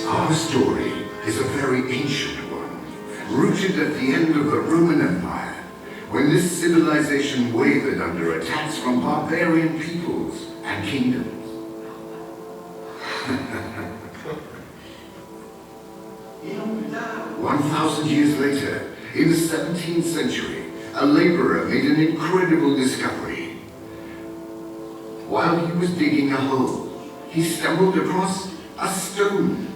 Our story is a very ancient one, rooted at the end of the Roman Empire, when this civilization wavered under attacks from barbarian peoples and kingdoms. 1,000 years later, in the 17th century, a laborer made an incredible discovery. While he was digging a hole, he stumbled across a stone.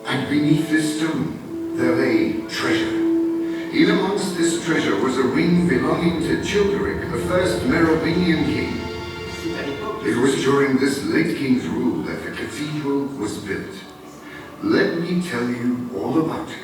And beneath this stone, there lay treasure. In amongst this treasure was a ring belonging to Gidsbeurt, the first Merovingian king. It was during this late king's rule that the cathedral was built. Let me tell you all about it.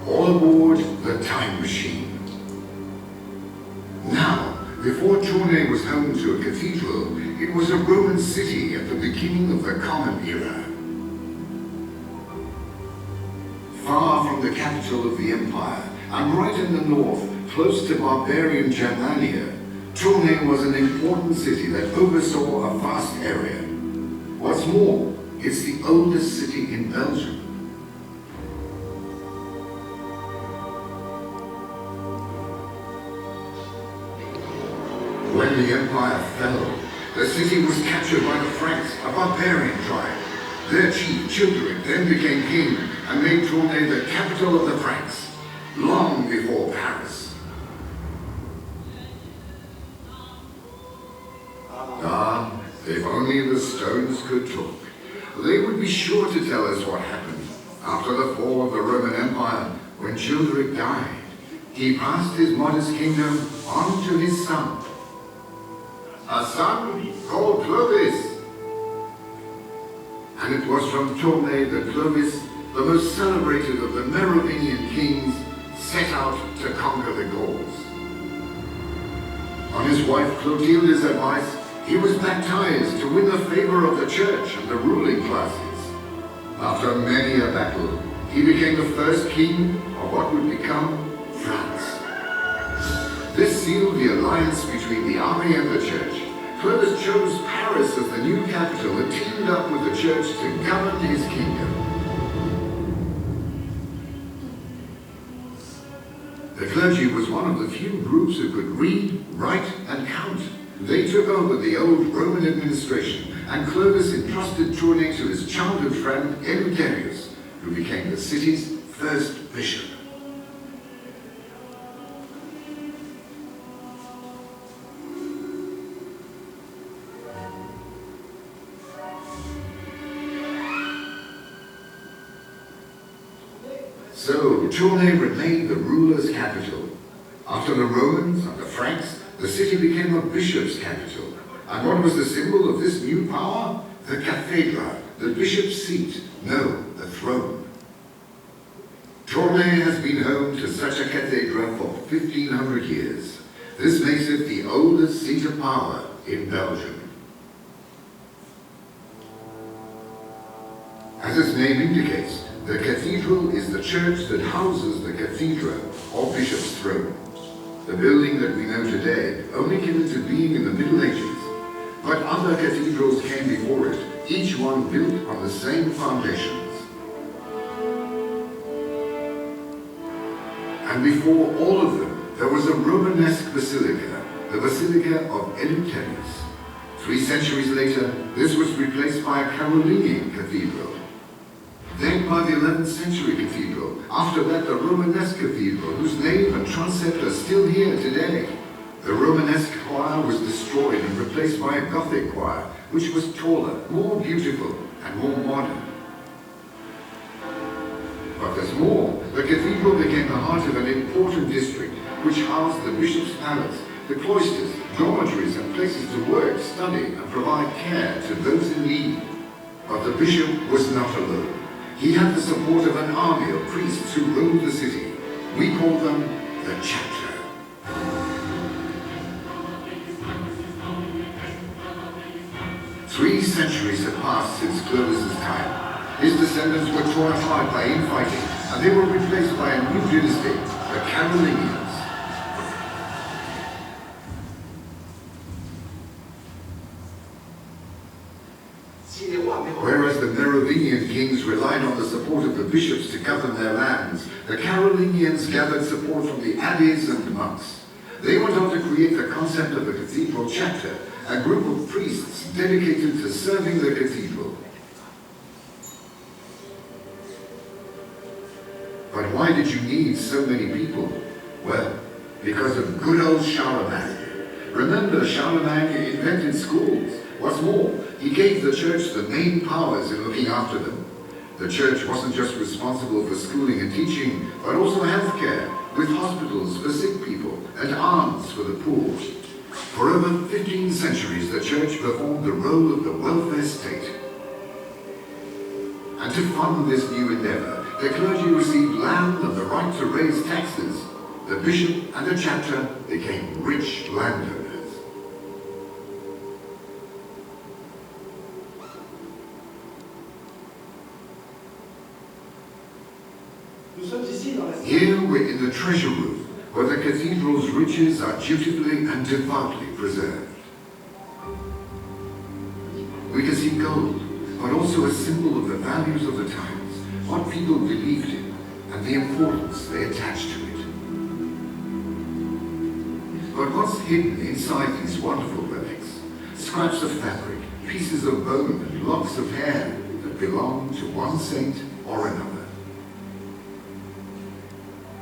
All aboard the time machine. Now, before Tournai was home to a cathedral, it was a Roman city at the beginning of the Common Era. Far from the capital of the empire, and right in the north, close to barbarian Germania, Tournai was an important city that oversaw a vast area. What's more, it's the oldest city in Belgium. When the empire fell, the city was captured by the Franks, a barbarian tribe. Their chief, Gidsbeurt, then became king and made Tournai the capital of the Franks, long before Paris. Ah, if only the stones could talk. They would be sure to tell us what happened. After the fall of the Roman Empire, when Gidsbeurt died, he passed his modest kingdom on to his son. A son called Clovis. And it was from Tournai that Clovis, the most celebrated of the Merovingian kings, set out to conquer the Gauls. On his wife Clotilde's advice, he was baptized to win the favor of the church and the ruling classes. After many a battle, he became the first king of what would become France. This sealed the alliance between the army and the church. Clovis chose Paris as the new capital and teamed up with the church to govern his kingdom. The clergy was one of the few groups who could read, write, and count. They took over the old Roman administration, and Clovis entrusted Tournai to his childhood friend Eleutherius, who became the city's first bishop. So, Tournai remained the ruler's capital. After the Romans and the Franks, the city became a bishop's capital. And what was the symbol of this new power? The cathedraal, the bishop's seat, no, the throne. Tournai has been home to such a cathedral for 1,500 years. This makes it the oldest seat of power in Belgium. As its name indicates, the cathedral is the church that houses the cathedra, or bishop's throne. The building that we know today only came into being in the Middle Ages, but other cathedrals came before it, each one built on the same foundations. And before all of them, there was a Romanesque basilica, the Basilica of Eleutherius. 3 centuries later, this was replaced by a Carolingian cathedral. Then by the 11th century cathedral, after that the Romanesque cathedral, whose name and transept are still here today. The Romanesque choir choir was destroyed and replaced by a Gothic choir, which was taller, more beautiful, and more modern. But there's more. The cathedral became the heart of an important district, which housed the bishop's palace, the cloisters, dormitories, and places to work, study, and provide care to those in need. But the bishop was not alone. He had the support of an army of priests who ruled the city. We call them the chapter. 3 centuries had passed since Clovis's time. His descendants were torn apart by infighting, and they were replaced by a new dynasty, the Carolingians. Whereas the Merovingian kings relied on the support of the bishops to govern their lands, the Carolingians gathered support from the abbeys and monks. They went on to create the concept of the cathedral chapter, a group of priests dedicated to serving the cathedral. But why did you need so many people? Well, because of good old Charlemagne. Remember, Charlemagne invented schools. What's more, he gave the church the main powers in looking after them. The church wasn't just responsible for schooling and teaching, but also healthcare, with hospitals for sick people and alms for the poor. For over 15 centuries, the church performed the role of the welfare state. And to fund this new endeavor, the clergy received land and the right to raise taxes. The bishop and the chapter became rich landowners. Here we're in the treasure room, where the cathedral's riches are dutifully and devoutly preserved. We can see gold, but also a symbol of the values of the times, what people believed in, and the importance they attached to it. But what's hidden inside these wonderful relics? Scraps of fabric, pieces of bone, and locks of hair that belong to one saint or another.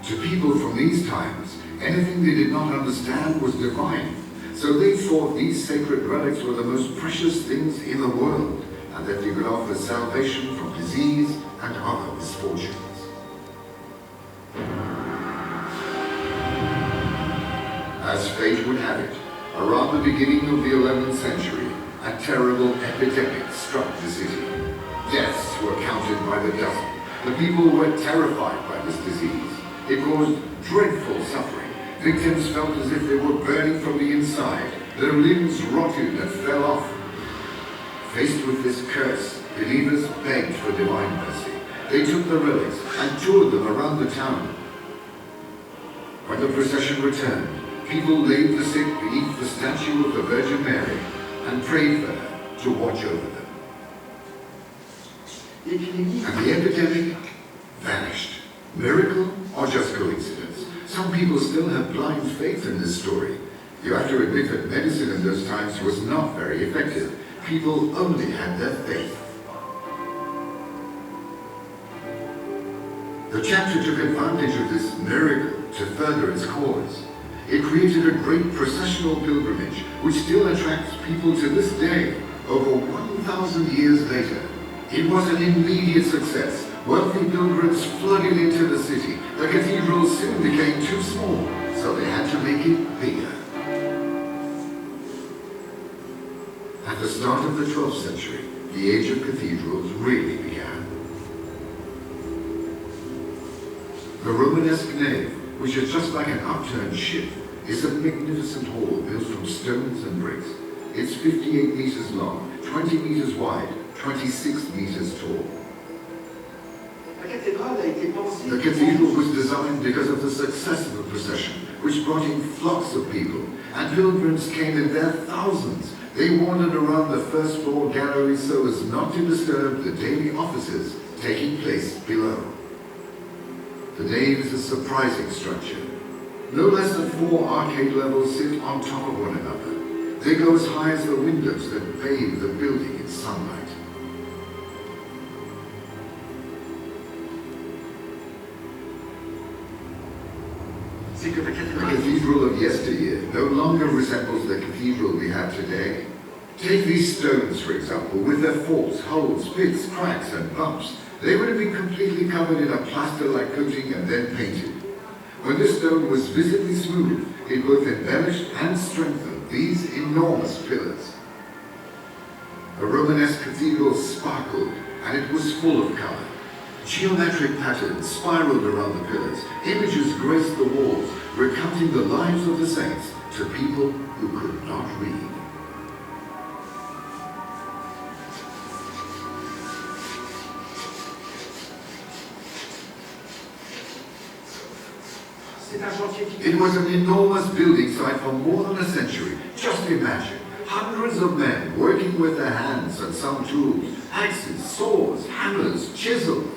To people from these times, anything they did not understand was divine, so they thought these sacred relics were the most precious things in the world, and that they could offer salvation from disease and other misfortunes. As fate would have it, around the beginning of the 11th century, a terrible epidemic struck the city. Deaths were counted by the dozen. The people were terrified by this disease. It caused dreadful suffering. Victims felt as if they were burning from the inside. Their limbs rotted and fell off. Faced with this curse, believers begged for divine mercy. They took the relics and toured them around the town. When the procession returned, people laid the sick beneath the statue of the Virgin Mary and prayed for her to watch over them. And the epidemic vanished. Miracle or just coincidence? Some people still have blind faith in this story. You have to admit that medicine in those times was not very effective. People only had their faith. The chapter took advantage of this miracle to further its cause. It created a great processional pilgrimage, which still attracts people to this day, over 1,000 years later. It was an immediate success. Wealthy pilgrims flooded into the city. The cathedral soon became too small, so they had to make it bigger. At the start of the 12th century, the age of cathedrals really began. The Romanesque nave, which is just like an upturned ship, is a magnificent hall built from stones and bricks. It's 58 meters long, 20 meters wide, 26 meters tall. The cathedral was designed because of the success of the procession, which brought in flocks of people, and pilgrims came in their thousands. They wandered around the first floor gallery so as not to disturb the daily offices taking place below. The nave is a surprising structure. No less than 4 arcade levels sit on top of one another. They go as high as the windows that bathe the building in sunlight. The Cathedral of of yesteryear no longer resembles the cathedral we have today. Take these stones, for example, with their faults, holes, pits, cracks, and bumps. They would have been completely covered in a plaster-like coating and then painted. When this stone was visibly smooth, it both embellished and strengthened these enormous pillars. A Romanesque cathedral sparkled, and it was full of color. Geometric patterns spiraled around the pillars. Images graced the walls, recounting the lives of the saints to people who could not read. It was an enormous building site for more than a century. Just imagine, hundreds of men working with their hands and some tools, axes, saws, hammers, chisels.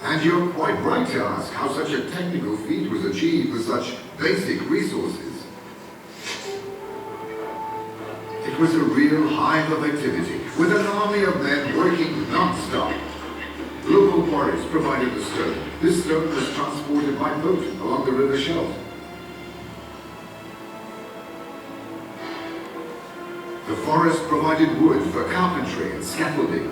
And you're quite right to ask how such a technical feat was achieved with such basic resources. It was a real hive of activity, with an army of men working non-stop. Local quarries provided the stone. This stone was transported by boat along the river Scheldt. The forest provided wood for carpentry and scaffolding.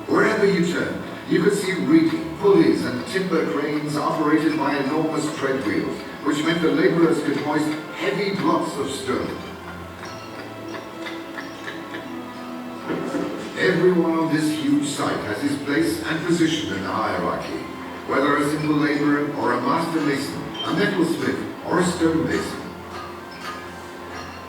Wherever you turned, you could see rigging, pulleys, and timber cranes operated by enormous tread wheels, which meant the laborers could hoist heavy blocks of stone. Everyone on this huge site has his place and position in the hierarchy, whether a simple laborer or a master mason, a metalsmith or a stonemason.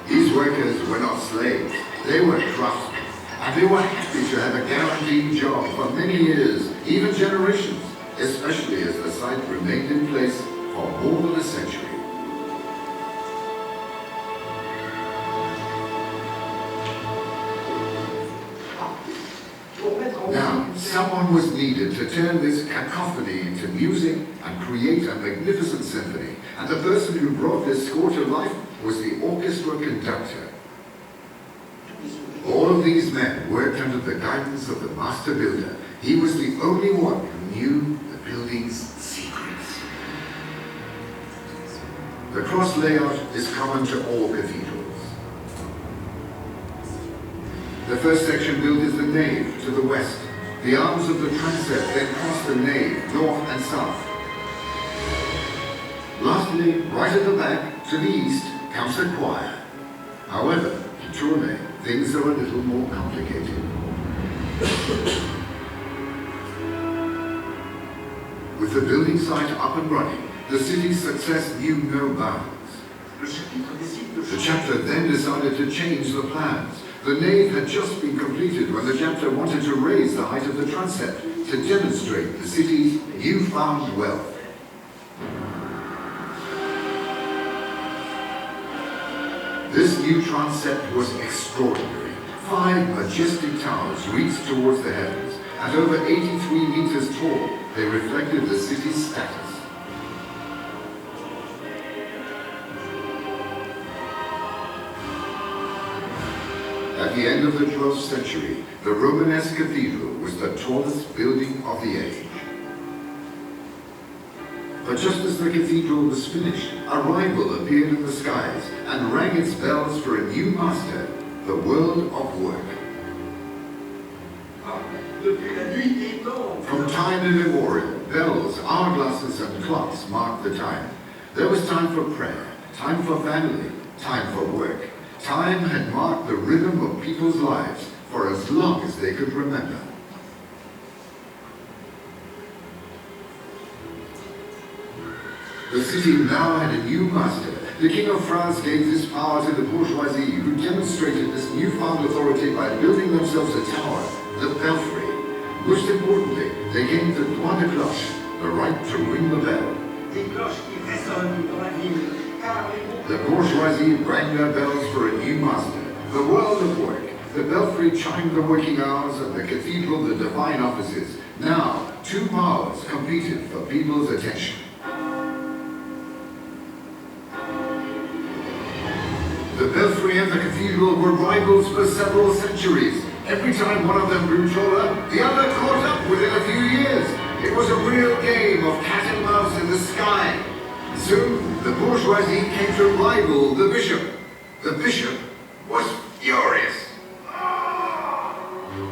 These workers were not slaves, they were craftsmen, and they were happy to have a guaranteed job for many years, even generations, especially as the site remained in place for more than a century. Now, someone was needed to turn this cacophony into music and create a magnificent symphony, and the person who brought this score to life was the orchestra conductor. All of these men worked under the guidance of the master builder. He was the only one who knew the building's secrets. The cross layout is common to all cathedrals. The first section built is the nave to the west. The arms of the transept then cross the nave, north and south. Lastly, right at the back, to the east, comes the choir. However, in Tournai, things are a little more complicated. With the building site up and running, the city's success knew no bounds. The chapter then decided to change the plans. The nave had just been completed when the chapter wanted to raise the height of the transept to demonstrate the city's newfound wealth. This new transept was extraordinary. 5 majestic towers reached towards the heavens, and over 83 meters tall, they reflected the city's status. At the end of the 12th century, the Romanesque cathedral was the tallest building of the age. But just as the cathedral was finished, a rival appeared in the skies and rang its bells for a new master, the world of work. From time immemorial, bells, hourglasses, and clocks marked the time. There was time for prayer, time for family, time for work. Time had marked the rhythm of people's lives for as long as they could remember. The city now had a new master. The King of France gave this power to the bourgeoisie, who demonstrated this newfound authority by building themselves a tower, the belfry. Most importantly, they gave the droit de cloche, the right to ring the bell. The bourgeoisie rang their bells for a new master, the world of work. The belfry chimed the working hours, and the cathedral the divine offices. Now, 2 powers competed for people's attention. The belfry and the cathedral were rivals for several centuries. Every time one of them grew taller, the other caught up within a few years. It was a real game of cat and mouse in the sky. Soon, the bourgeoisie came to rival the bishop. The bishop was furious.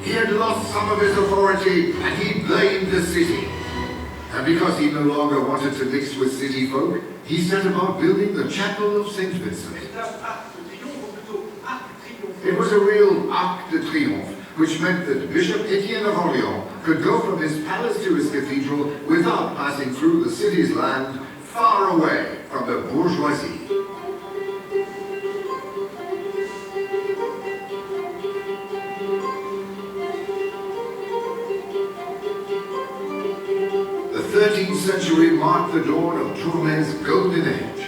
He had lost some of his authority and he blamed the city. And because he no longer wanted to mix with city folk, he set about building the chapel of St. Vincent. It was a real Arc de Triomphe, which meant that Bishop Etienne of Orléans could go from his palace to his cathedral without passing through the city's land, far away from the bourgeoisie. The 13th century marked the dawn of Tournai's golden age.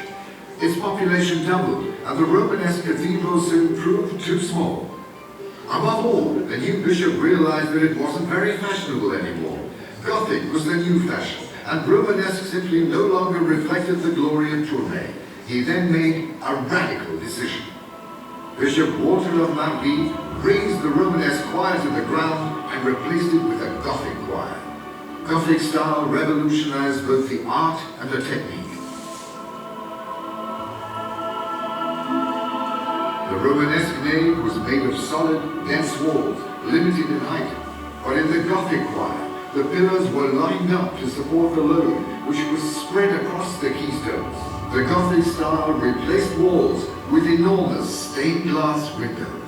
Its population doubled, and the Romanesque cathedral soon proved too small. Above all, the new bishop realized that it wasn't very fashionable anymore. Gothic was the new fashion, and Romanesque simply no longer reflected the glory of Tournai. He then made a radical decision. Bishop Walter of Marbie razed the Romanesque choir to the ground and replaced it with a Gothic choir. Gothic style revolutionized both the art and the technique. The Romanesque nave was made of solid, dense walls, limited in height. But in the Gothic choir, the pillars were lined up to support the load, which was spread across the keystones. The Gothic style replaced walls with enormous stained glass windows.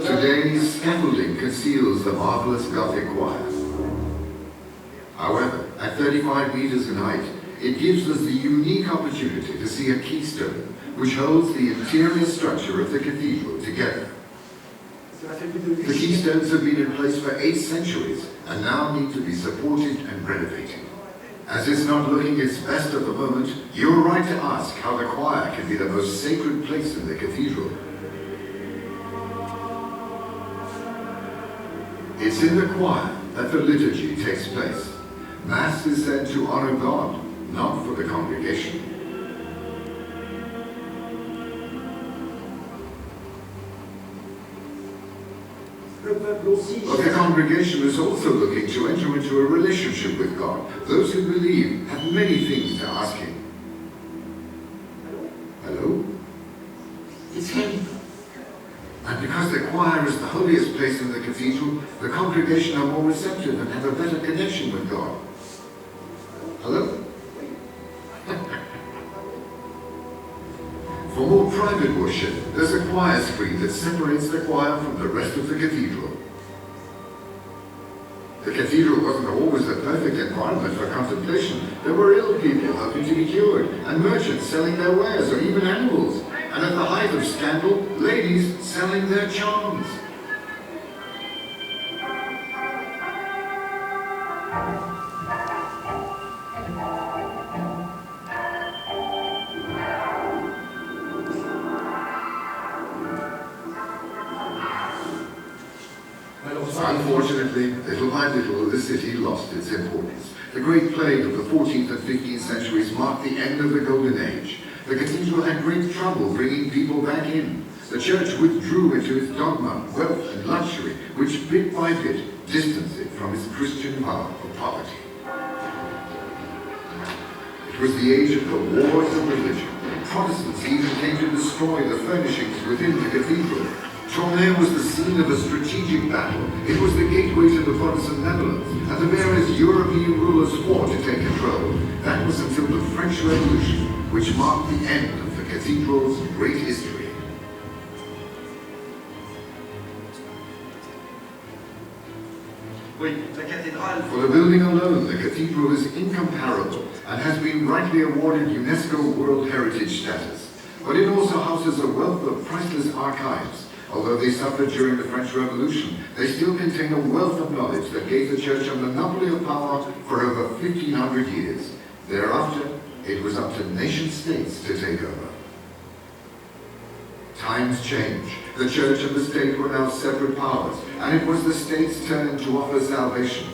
Today, scaffolding conceals the marvelous Gothic choir. However, at 35 meters in height, it gives us the unique opportunity to see a keystone which holds the interior structure of the cathedral together. The keystones have been in place for 8 centuries and now need to be supported and renovated. As it's not looking its best at the moment, you're right to ask how the choir can be the most sacred place in the cathedral. It's in the choir that the liturgy takes place. Mass is said to honor God, not for the congregation. But the congregation is also looking to enter into a relationship with God. Those who believe have many things to ask Him. Hello? It's Him. And because the choir is the holiest place in the cathedral, the congregation are more receptive and have a better connection with God. Hello? For more private worship, there's a choir screen that separates the choir from the rest of the cathedral. The cathedral wasn't always the perfect environment for contemplation. There were ill people hoping to be cured, and merchants selling their wares, or even animals. And at the height of scandal, ladies selling their charms. Unfortunately, little by little, the city lost its importance. The Great Plague of the 14th and 15th centuries marked the end of the Golden Age. The cathedral had great trouble bringing people back in. The church withdrew into its dogma, wealth and luxury, which bit by bit distanced it from its Christian vow of poverty. It was the age of the wars of religion. Protestants even came to destroy the furnishings within the cathedral. Tournai was the scene of a strategic battle. It was the gateway to the Protestant Netherlands, and the various European rulers fought to take control. That was until the French Revolution, which marked the end of the cathedral's great history. For the building alone, the cathedral is incomparable and has been rightly awarded UNESCO World Heritage status. But it also houses a wealth of priceless archives. Although they suffered during the French Revolution, they still contain a wealth of knowledge that gave the church a monopoly of power for over 1,500 years. Thereafter, it was up to nation-states to take over. Times change. The church and the state were now separate powers, and it was the state's turn to offer salvation.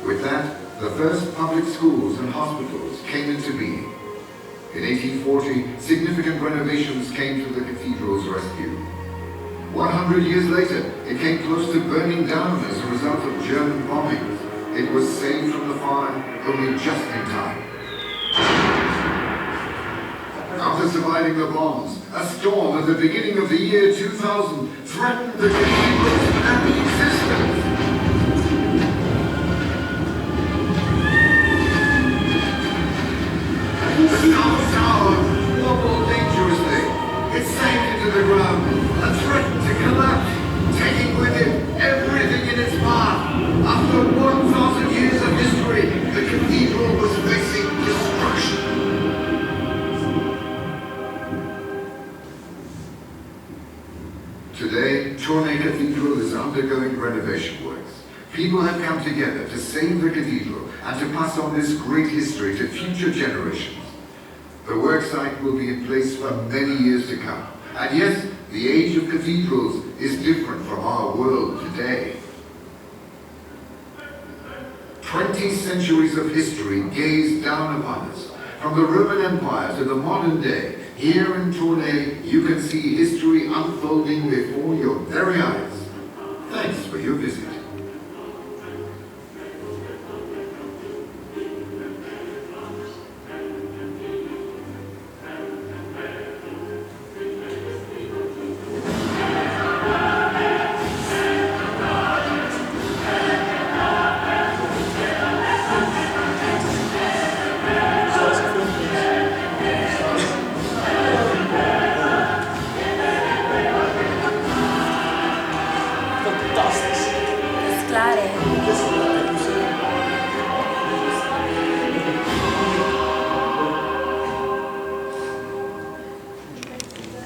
With that, the first public schools and hospitals came into being. In 1840, significant renovations came to the cathedral's rescue. 100 years later, it came close to burning down as a result of German bombings. It was saved from the fire only just in time. After surviving the bombs, a storm at the beginning of the year 2000 threatened the cathedral's very existence. The South Tower wobbled dangerously. It sank into the ground and threatened to collapse, taking with it everything in its path. After 1,000 years of history, the cathedral was facing destruction. Today, Tournai Cathedral is undergoing renovation works. People have come together to save the cathedral and to pass on this great history to future generations. The worksite will be in place for many years to come. And yes, the age of cathedrals is different from our world today. 20 centuries of history gaze down upon us. From the Roman Empire to the modern day, here in Tournai, you can see history unfolding before your very eyes. Thanks for your visit. Fantastisch. Dat is klaar, hè?